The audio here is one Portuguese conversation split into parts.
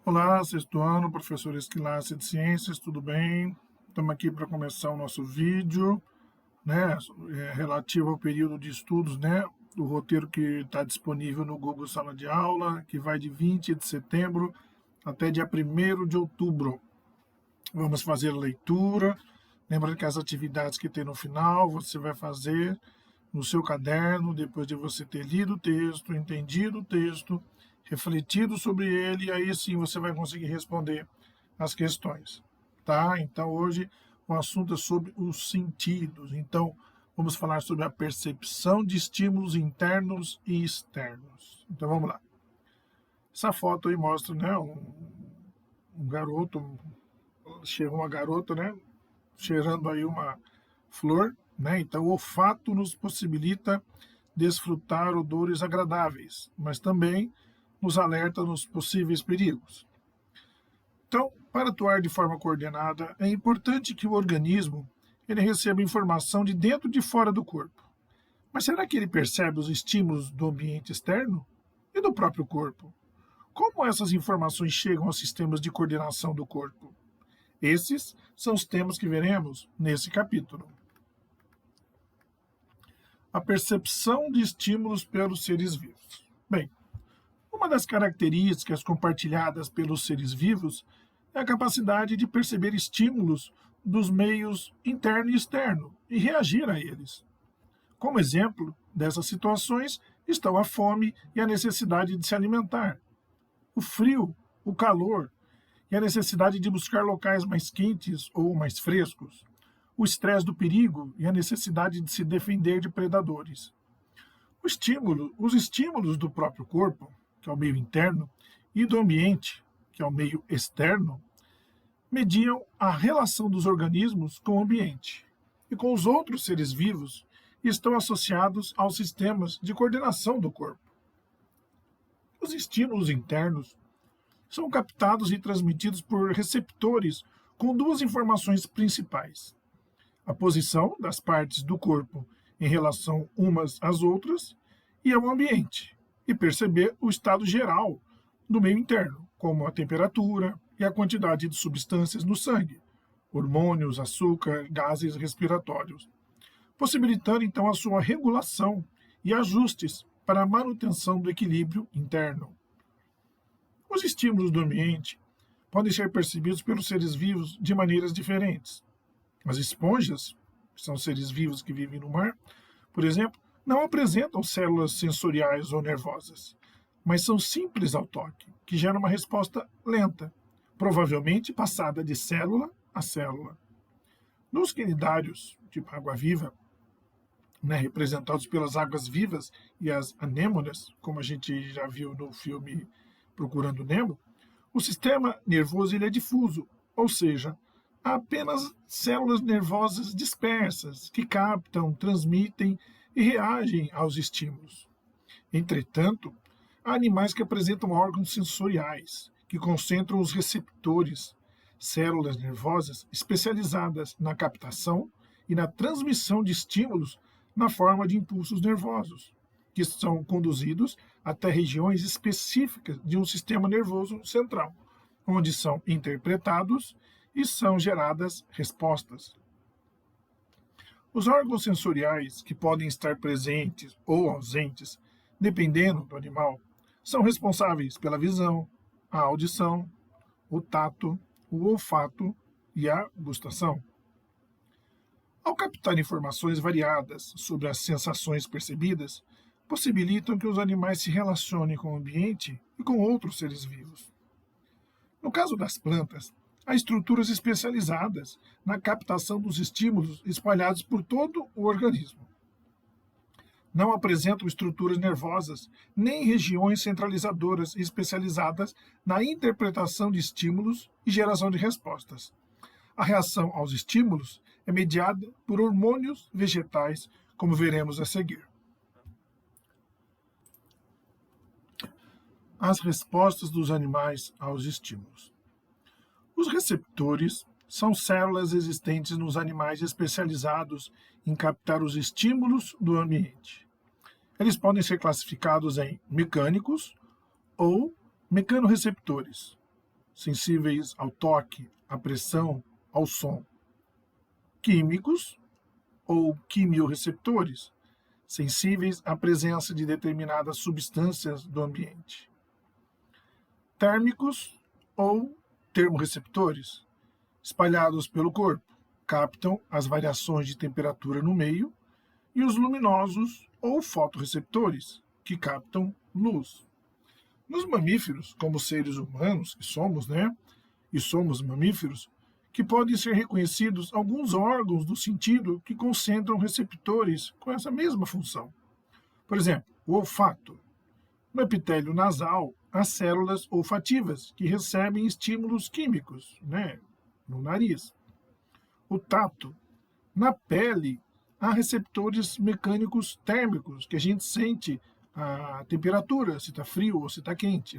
Olá, sexto ano, professor Esquilace de Ciências, tudo bem? Estamos aqui para começar o nosso vídeo, né, relativo ao período de estudos, né, do roteiro que está disponível no Google Sala de Aula, que vai de 20 de setembro até dia 1º de outubro. Vamos fazer a leitura, lembrando que as atividades que tem no final, você vai fazer no seu caderno, depois de você ter lido o texto, entendido o texto, refletido sobre ele, aí sim você vai conseguir responder as questões, tá? Então hoje o assunto é sobre os sentidos. Então vamos falar sobre a percepção de estímulos internos e externos. Então vamos lá. Essa foto aí mostra, né, um garoto, chegou uma garota, né, cheirando aí uma flor, né? Então o olfato nos possibilita desfrutar odores agradáveis, mas também nos alerta nos possíveis perigos. Então, para atuar de forma coordenada, é importante que o organismo ele receba informação de dentro e de fora do corpo. Mas será que ele percebe os estímulos do ambiente externo e do próprio corpo? Como essas informações chegam aos sistemas de coordenação do corpo? Esses são os temas que veremos nesse capítulo. A percepção de estímulos pelos seres vivos. Bem, uma das características compartilhadas pelos seres vivos é a capacidade de perceber estímulos dos meios interno e externo e reagir a eles. Como exemplo dessas situações estão a fome e a necessidade de se alimentar, o frio, o calor e a necessidade de buscar locais mais quentes ou mais frescos, o estresse do perigo e a necessidade de se defender de predadores. Os estímulos do próprio corpo, que é o meio interno, e do ambiente, que é o meio externo, mediam a relação dos organismos com o ambiente e com os outros seres vivos e estão associados aos sistemas de coordenação do corpo. Os estímulos internos são captados e transmitidos por receptores com duas informações principais: a posição das partes do corpo em relação umas às outras e ao ambiente, e perceber o estado geral do meio interno, como a temperatura e a quantidade de substâncias no sangue, hormônios, açúcar, gases respiratórios, possibilitando então a sua regulação e ajustes para a manutenção do equilíbrio interno. Os estímulos do ambiente podem ser percebidos pelos seres vivos de maneiras diferentes. As esponjas, que são seres vivos que vivem no mar, por exemplo, não apresentam células sensoriais ou nervosas, mas são simples ao toque, que geram uma resposta lenta, provavelmente passada de célula a célula. Nos quinidários, tipo água-viva, né, representados pelas águas vivas e as anêmonas, como a gente já viu no filme Procurando Nemo, o sistema nervoso ele é difuso, ou seja, há apenas células nervosas dispersas que captam, transmitem e reagem aos estímulos. Entretanto, há animais que apresentam órgãos sensoriais, que concentram os receptores, células nervosas especializadas na captação e na transmissão de estímulos na forma de impulsos nervosos, que são conduzidos até regiões específicas de um sistema nervoso central, onde são interpretados e são geradas respostas. Os órgãos sensoriais, que podem estar presentes ou ausentes, dependendo do animal, são responsáveis pela visão, a audição, o tato, o olfato e a gustação. Ao captar informações variadas sobre as sensações percebidas, possibilitam que os animais se relacionem com o ambiente e com outros seres vivos. No caso das plantas, há estruturas especializadas na captação dos estímulos espalhados por todo o organismo. Não apresentam estruturas nervosas, nem regiões centralizadoras especializadas na interpretação de estímulos e geração de respostas. A reação aos estímulos é mediada por hormônios vegetais, como veremos a seguir. As respostas dos animais aos estímulos. Os receptores são células existentes nos animais especializados em captar os estímulos do ambiente. Eles podem ser classificados em mecânicos ou mecanoreceptores. sensíveis ao toque, à pressão, ao som. Químicos ou quimiorreceptores, sensíveis à presença de determinadas substâncias do ambiente. Térmicos ou termorreceptores, espalhados pelo corpo, captam as variações de temperatura no meio, e os luminosos ou fotorreceptores, que captam luz. Nos mamíferos, como seres humanos que somos, e somos mamíferos, que podem ser reconhecidos alguns órgãos do sentido que concentram receptores com essa mesma função. Por exemplo, o olfato. No epitélio nasal, há células olfativas que recebem estímulos químicos, no nariz. O tato. Na pele, há receptores mecânicos térmicos, que a gente sente a temperatura, se está frio ou se está quente.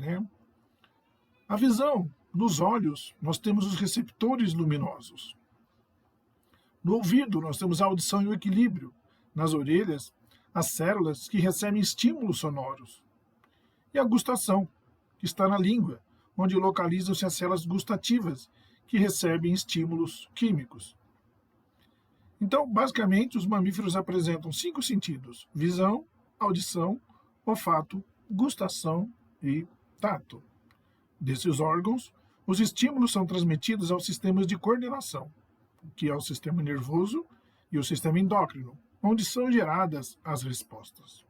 A visão. Nos olhos, nós temos os receptores luminosos. No ouvido, nós temos a audição e o equilíbrio. Nas orelhas, as células que recebem estímulos sonoros. E a gustação, que está na língua, onde localizam-se as células gustativas, que recebem estímulos químicos. Então, basicamente, os mamíferos apresentam 5 sentidos: visão, audição, olfato, gustação e tato. Desses órgãos, os estímulos são transmitidos aos sistemas de coordenação, que é o sistema nervoso e o sistema endócrino, onde são geradas as respostas.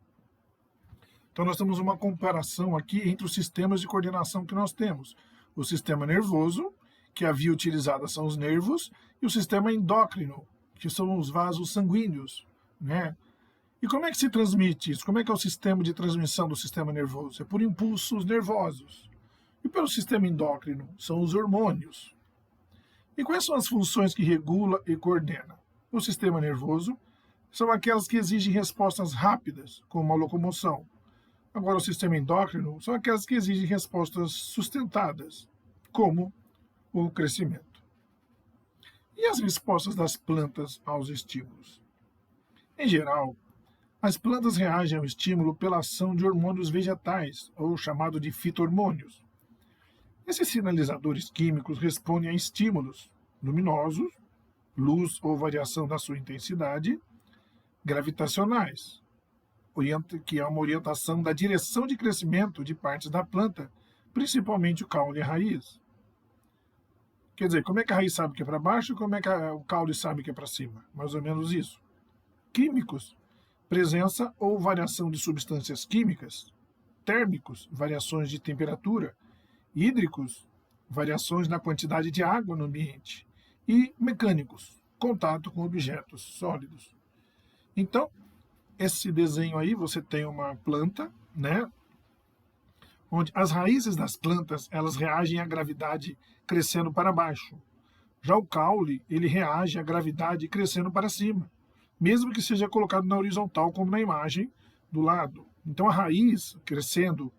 Então, nós temos uma comparação aqui entre os sistemas de coordenação que nós temos. O sistema nervoso, que a via utilizada são os nervos, e o sistema endócrino, que são os vasos sanguíneos. E como é que se transmite isso? Como é que é o sistema de transmissão do sistema nervoso? É por impulsos nervosos. E pelo sistema endócrino, são os hormônios. E quais são as funções que regula e coordena? O sistema nervoso são aquelas que exigem respostas rápidas, como a locomoção. Agora, o sistema endócrino são aquelas que exigem respostas sustentadas, como o crescimento. E as respostas das plantas aos estímulos? Em geral, as plantas reagem ao estímulo pela ação de hormônios vegetais, ou chamado de fito-hormônios. Esses sinalizadores químicos respondem a estímulos luminosos, luz ou variação da sua intensidade, gravitacionais, que é uma orientação da direção de crescimento de partes da planta, principalmente o caule e a raiz. Quer dizer, como é que a raiz sabe que é para baixo e como é que o caule sabe que é para cima? Mais ou menos isso. Químicos, presença ou variação de substâncias químicas. Térmicos, variações de temperatura. Hídricos, variações na quantidade de água no ambiente. E mecânicos, contato com objetos sólidos. Então, esse desenho aí, você tem uma planta, onde as raízes das plantas, elas reagem à gravidade crescendo para baixo. Já o caule, ele reage à gravidade crescendo para cima, mesmo que seja colocado na horizontal, como na imagem do lado. Então, a raiz crescendo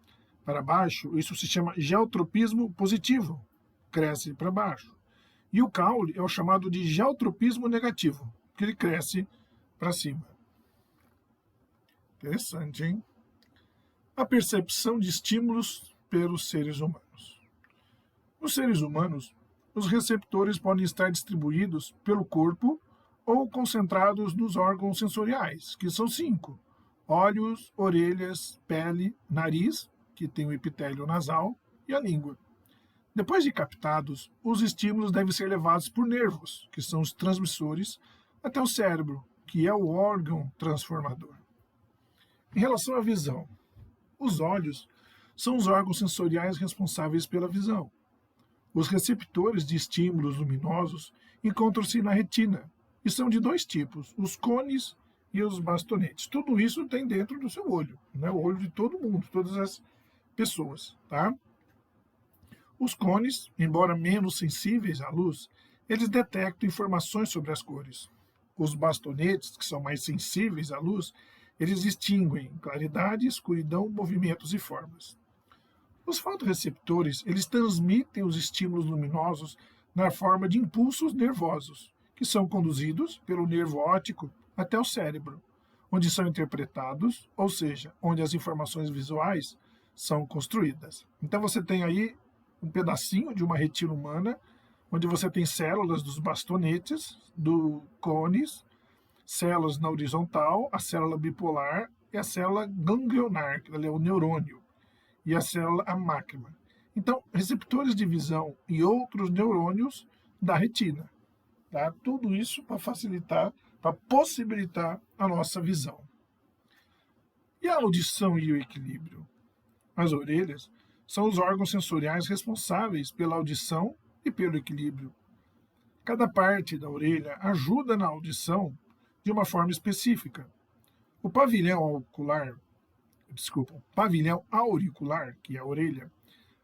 para baixo, isso se chama geotropismo positivo, cresce para baixo. E o caule é o chamado de geotropismo negativo, que ele cresce para cima. Interessante, hein? A percepção de estímulos pelos seres humanos. Nos seres humanos, os receptores podem estar distribuídos pelo corpo ou concentrados nos órgãos sensoriais, que são 5: olhos, orelhas, pele, nariz, que tem o epitélio nasal, e a língua. Depois de captados, os estímulos devem ser levados por nervos, que são os transmissores, até o cérebro, que é o órgão transformador. Em relação à visão, os olhos são os órgãos sensoriais responsáveis pela visão. Os receptores de estímulos luminosos encontram-se na retina e são de 2 tipos, os cones e os bastonetes. Tudo isso tem dentro do seu olho, o olho de todo mundo, todas as pessoas. Tá? Os cones, embora menos sensíveis à luz, eles detectam informações sobre as cores. Os bastonetes, que são mais sensíveis à luz, eles distinguem claridade, escuridão, movimentos e formas. Os fotorreceptores, eles transmitem os estímulos luminosos na forma de impulsos nervosos, que são conduzidos pelo nervo óptico até o cérebro, onde são interpretados, ou seja, onde as informações visuais são construídas. Então você tem aí um pedacinho de uma retina humana, onde você tem células dos bastonetes, do cones, células na horizontal, a célula bipolar e a célula ganglionar, que é o neurônio, e a célula amácrima. Então, receptores de visão e outros neurônios da retina. Tá? Tudo isso para facilitar, para possibilitar a nossa visão. E a audição e o equilíbrio? As orelhas são os órgãos sensoriais responsáveis pela audição e pelo equilíbrio. Cada parte da orelha ajuda na audição de uma forma específica. O pavilhão auricular, que é a orelha,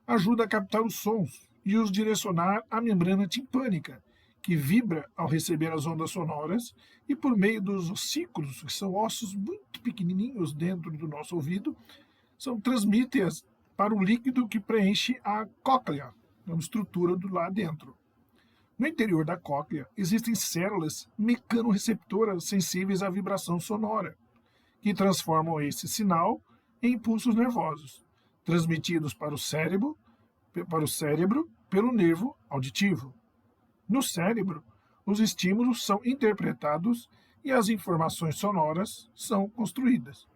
ajuda a captar os sons e os direcionar à membrana timpânica, que vibra ao receber as ondas sonoras e por meio dos ossículos, que são ossos muito pequenininhos dentro do nosso ouvido, transmite-as para o líquido que preenche a cóclea, uma estrutura do lá dentro. No interior da cóclea existem células mecanorreceptoras sensíveis à vibração sonora, que transformam esse sinal em impulsos nervosos, transmitidos para o cérebro pelo nervo auditivo. No cérebro, os estímulos são interpretados e as informações sonoras são construídas.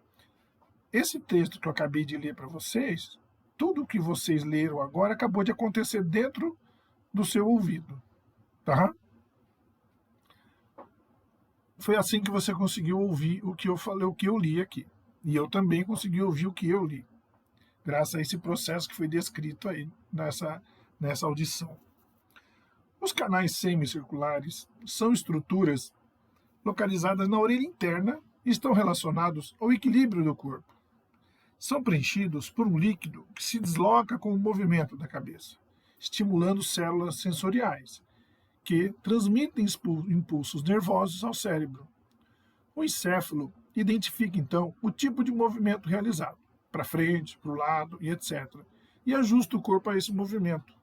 Esse texto que eu acabei de ler para vocês, tudo o que vocês leram agora acabou de acontecer dentro do seu ouvido. Tá? Foi assim que você conseguiu ouvir o que eu falei, o que eu li aqui. E eu também consegui ouvir o que eu li, graças a esse processo que foi descrito aí nessa audição. Os canais semicirculares são estruturas localizadas na orelha interna e estão relacionados ao equilíbrio do corpo. São preenchidos por um líquido que se desloca com o movimento da cabeça, estimulando células sensoriais, que transmitem impulsos nervosos ao cérebro. O encéfalo identifica, então, o tipo de movimento realizado, para frente, para o lado e etc., e ajusta o corpo a esse movimento.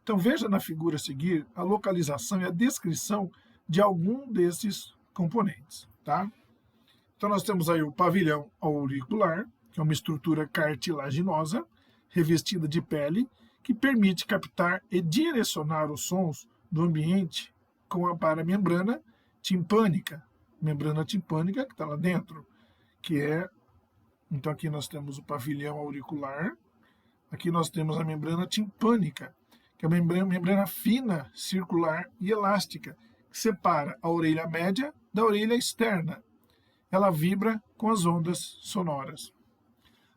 Então veja na figura a seguir a localização e a descrição de algum desses componentes. Tá? Então nós temos aí o pavilhão auricular, que é uma estrutura cartilaginosa, revestida de pele, que permite captar e direcionar os sons do ambiente para a membrana timpânica. Membrana timpânica que está lá dentro, que é... Então aqui nós temos o pavilhão auricular, aqui nós temos a membrana timpânica, que é uma membrana fina, circular e elástica, que separa a orelha média da orelha externa. Ela vibra com as ondas sonoras.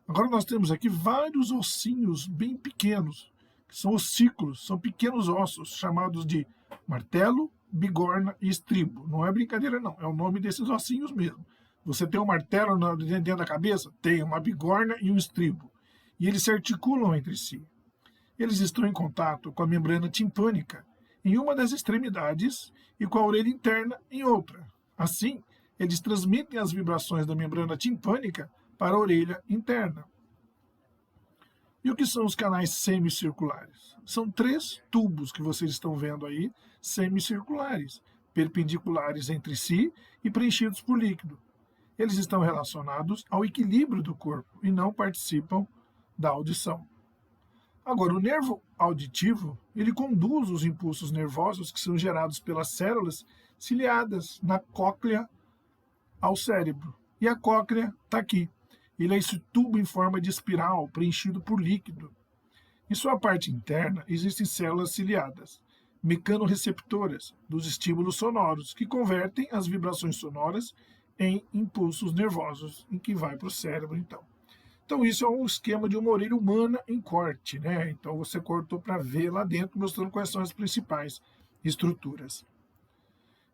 Agora nós temos aqui vários ossinhos bem pequenos, que são ossículos, são pequenos ossos, chamados de martelo, bigorna e estribo. Não é brincadeira não, é o nome desses ossinhos mesmo. Você tem um martelo dentro da cabeça? Tem uma bigorna e um estribo. E eles se articulam entre si. Eles estão em contato com a membrana timpânica em uma das extremidades e com a orelha interna em outra. Assim, eles transmitem as vibrações da membrana timpânica para a orelha interna. E o que são os canais semicirculares? São 3 tubos que vocês estão vendo aí, semicirculares, perpendiculares entre si e preenchidos por líquido. Eles estão relacionados ao equilíbrio do corpo e não participam da audição. Agora, o nervo auditivo, ele conduz os impulsos nervosos que são gerados pelas células ciliadas na cóclea ao cérebro. E a cóclea está aqui. Ele é esse tubo em forma de espiral, preenchido por líquido. Em sua parte interna, existem células ciliadas, mecanorreceptoras dos estímulos sonoros, que convertem as vibrações sonoras em impulsos nervosos, em que vai para o cérebro, então. Então, isso é um esquema de uma orelha humana em corte, né? Então, você cortou para ver lá dentro, mostrando quais são as principais estruturas.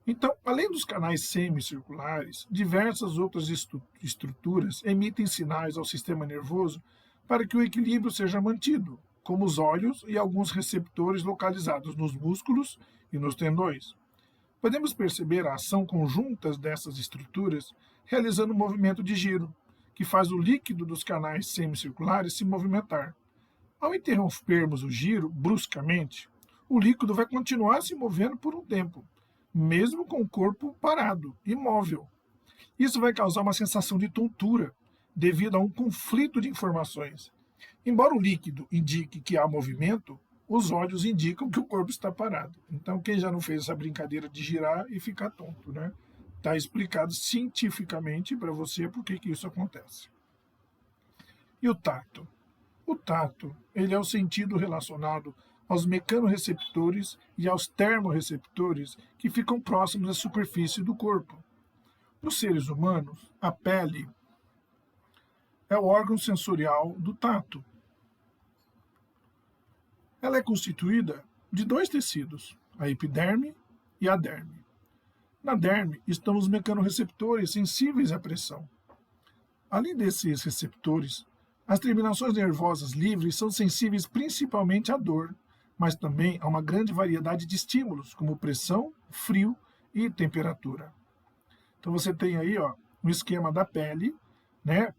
Então, além dos canais semicirculares, diversas outras estruturas emitem sinais ao sistema nervoso para que o equilíbrio seja mantido, como os olhos e alguns receptores localizados nos músculos e nos tendões. Podemos perceber a ação conjunta dessas estruturas realizando um movimento de giro, que faz o líquido dos canais semicirculares se movimentar. Ao interrompermos o giro bruscamente, o líquido vai continuar se movendo por um tempo, mesmo com o corpo parado, imóvel. Isso vai causar uma sensação de tontura, devido a um conflito de informações. Embora o líquido indique que há movimento, os olhos indicam que o corpo está parado. Então, quem já não fez essa brincadeira de girar e ficar tonto, né? Está explicado cientificamente para você por que isso acontece. E o tato? O tato, ele é o sentido relacionado aos mecanorreceptores e aos termorreceptores que ficam próximos da superfície do corpo. Nos seres humanos, a pele é o órgão sensorial do tato. Ela é constituída de dois tecidos, a epiderme e a derme. Na derme estão os mecanorreceptores sensíveis à pressão. Além desses receptores, as terminações nervosas livres são sensíveis principalmente à dor, mas também a uma grande variedade de estímulos, como pressão, frio e temperatura. Então você tem aí um esquema da pele, né?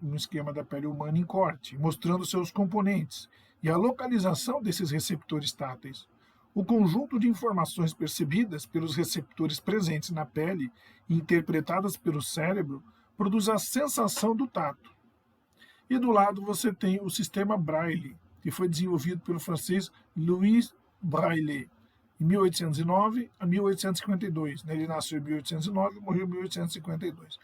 Um esquema da pele humana em corte, mostrando seus componentes e a localização desses receptores táteis. O conjunto de informações percebidas pelos receptores presentes na pele e interpretadas pelo cérebro produz a sensação do tato. E do lado você tem o sistema Braille, que foi desenvolvido pelo francês Louis Braille, em 1809 a 1852. Ele nasceu em 1809 e morreu em 1852.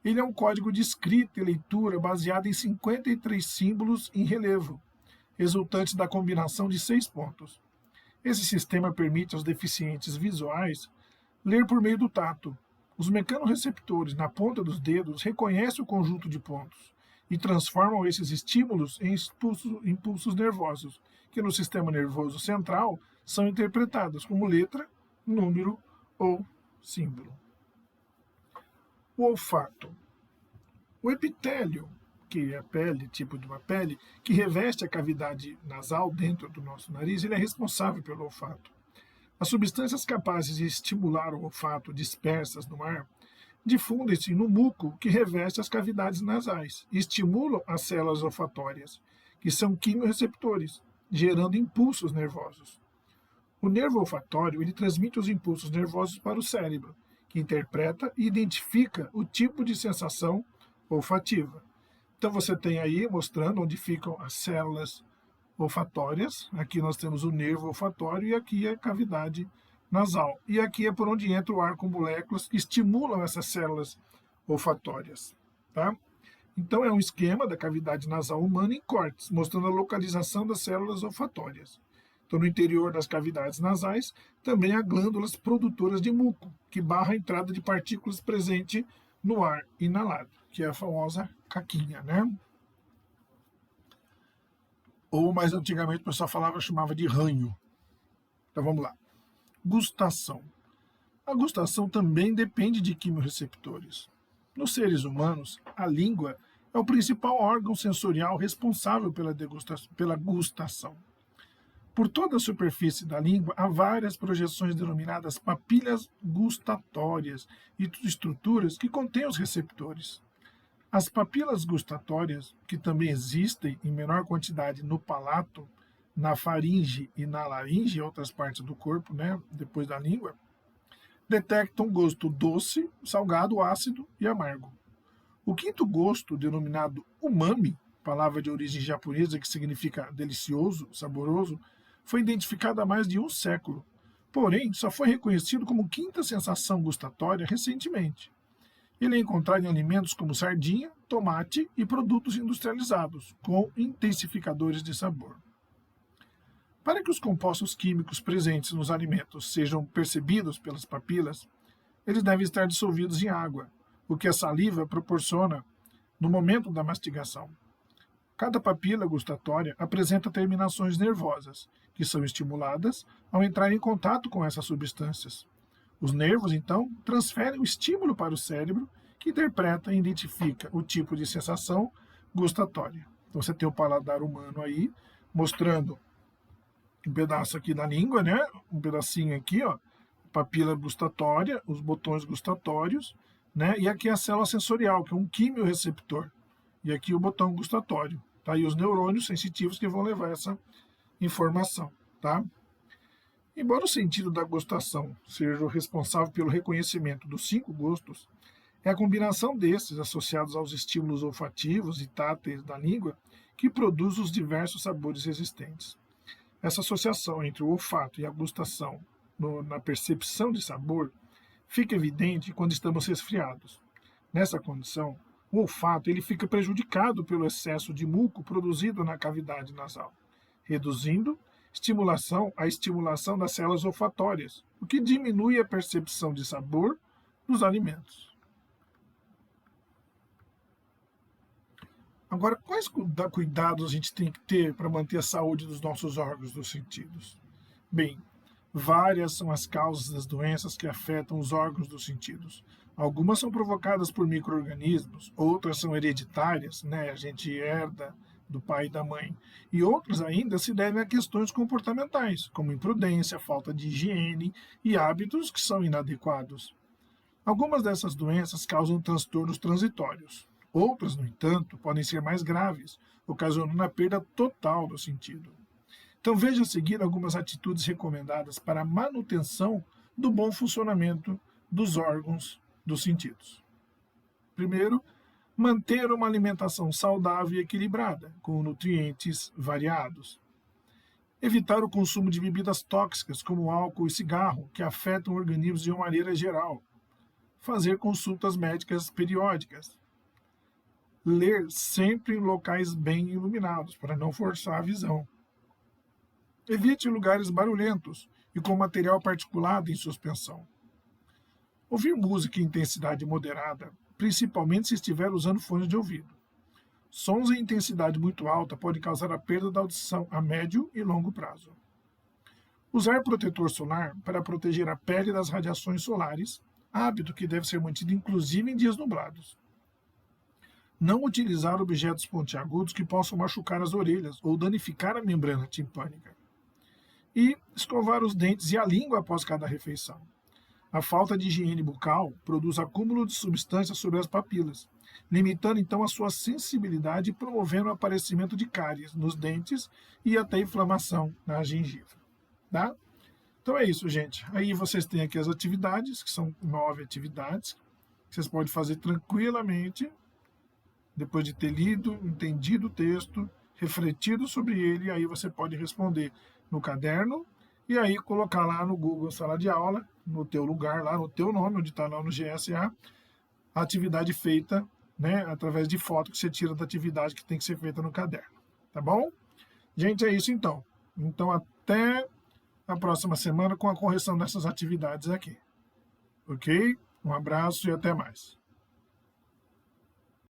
Ele é um código de escrita e leitura baseado em 53 símbolos em relevo, resultantes da combinação de 6 pontos. Esse sistema permite aos deficientes visuais ler por meio do tato. Os mecanorreceptores na ponta dos dedos reconhecem o conjunto de pontos e transformam esses estímulos em impulsos nervosos, que no sistema nervoso central são interpretados como letra, número ou símbolo. O olfato. O epitélio, que é a pele, tipo de uma pele, que reveste a cavidade nasal dentro do nosso nariz, ele é responsável pelo olfato. As substâncias capazes de estimular o olfato dispersas no ar difundem-se no muco que reveste as cavidades nasais e estimulam as células olfatórias, que são quimiorreceptores, gerando impulsos nervosos. O nervo olfatório ele transmite os impulsos nervosos para o cérebro, que interpreta e identifica o tipo de sensação olfativa. Então você tem aí mostrando onde ficam as células olfatórias. Aqui nós temos o nervo olfatório e aqui a cavidade nasal. E aqui é por onde entra o ar com moléculas que estimulam essas células olfatórias. Tá? Então é um esquema da cavidade nasal humana em cortes, mostrando a localização das células olfatórias. Então, no interior das cavidades nasais, também há glândulas produtoras de muco, que barra a entrada de partículas presente no ar inalado, que é a famosa caquinha, né? Ou, mais antigamente, o pessoal chamava de ranho. Então, vamos lá. Gustação. A gustação também depende de quimiorreceptores. Nos seres humanos, a língua é o principal órgão sensorial responsável pela gustação. Por toda a superfície da língua há várias projeções denominadas papilhas gustatórias e estruturas que contêm os receptores. As papilas gustatórias, que também existem em menor quantidade no palato, na faringe e na laringe, em outras partes do corpo, né, depois da língua, detectam gosto doce, salgado, ácido e amargo. O quinto gosto, denominado umami, palavra de origem japonesa que significa delicioso, saboroso, foi identificado há mais de um século, porém só foi reconhecido como quinta sensação gustatória recentemente. Ele é encontrado em alimentos como sardinha, tomate e produtos industrializados, com intensificadores de sabor. Para que os compostos químicos presentes nos alimentos sejam percebidos pelas papilas, eles devem estar dissolvidos em água, o que a saliva proporciona no momento da mastigação. Cada papila gustatória apresenta terminações nervosas, que são estimuladas ao entrar em contato com essas substâncias. Os nervos, então, transferem o estímulo para o cérebro, que interpreta e identifica o tipo de sensação gustatória. Então, você tem o paladar humano aí, mostrando um pedaço aqui da língua, né? Um pedacinho aqui, papila gustatória, os botões gustatórios, né? E aqui a célula sensorial, que é um quimiorreceptor. E aqui o botão gustatório. Tá? E os neurônios sensitivos que vão levar essa informação. Tá? Embora o sentido da gustação seja o responsável pelo reconhecimento dos 5 gostos, é a combinação desses, associados aos estímulos olfativos e táteis da língua, que produz os diversos sabores existentes. Essa associação entre o olfato e a gustação na percepção de sabor fica evidente quando estamos resfriados. Nessa condição, o olfato ele fica prejudicado pelo excesso de muco produzido na cavidade nasal, reduzindo a estimulação das células olfatórias, o que diminui a percepção de sabor dos alimentos. Agora, quais cuidados a gente tem que ter para manter a saúde dos nossos órgãos dos sentidos? Bem, várias são as causas das doenças que afetam os órgãos dos sentidos. Algumas são provocadas por micro-organismos, outras são hereditárias, né? A gente herda do pai e da mãe. E outras ainda se devem a questões comportamentais, como imprudência, falta de higiene e hábitos que são inadequados. Algumas dessas doenças causam transtornos transitórios. Outras, no entanto, podem ser mais graves, ocasionando a perda total do sentido. Então veja a seguir algumas atitudes recomendadas para a manutenção do bom funcionamento dos órgãos dos sentidos. Primeiro, manter uma alimentação saudável e equilibrada, com nutrientes variados. Evitar o consumo de bebidas tóxicas, como álcool e cigarro, que afetam organismos de uma maneira geral. Fazer consultas médicas periódicas. Ler sempre em locais bem iluminados, para não forçar a visão. Evite lugares barulhentos e com material particulado em suspensão. Ouvir música em intensidade moderada, principalmente se estiver usando fones de ouvido. Sons em intensidade muito alta podem causar a perda da audição a médio e longo prazo. Usar protetor solar para proteger a pele das radiações solares, hábito que deve ser mantido inclusive em dias nublados. Não utilizar objetos pontiagudos que possam machucar as orelhas ou danificar a membrana timpânica. E escovar os dentes e a língua após cada refeição. A falta de higiene bucal produz acúmulo de substâncias sobre as papilas, limitando então a sua sensibilidade e promovendo o aparecimento de cáries nos dentes e até inflamação na gengiva. Tá? Então é isso, gente. Aí vocês têm aqui as atividades, que são 9 atividades, que vocês podem fazer tranquilamente, depois de ter lido, entendido o texto, refletido sobre ele, aí você pode responder no caderno e aí colocar lá no Google Sala de Aula, no teu lugar, lá no teu nome, onde está lá no GSA, a atividade feita, né, através de foto que você tira da atividade que tem que ser feita no caderno. Tá bom? Gente, é isso então. Então até a próxima semana com a correção dessas atividades aqui. Ok? Um abraço e até mais.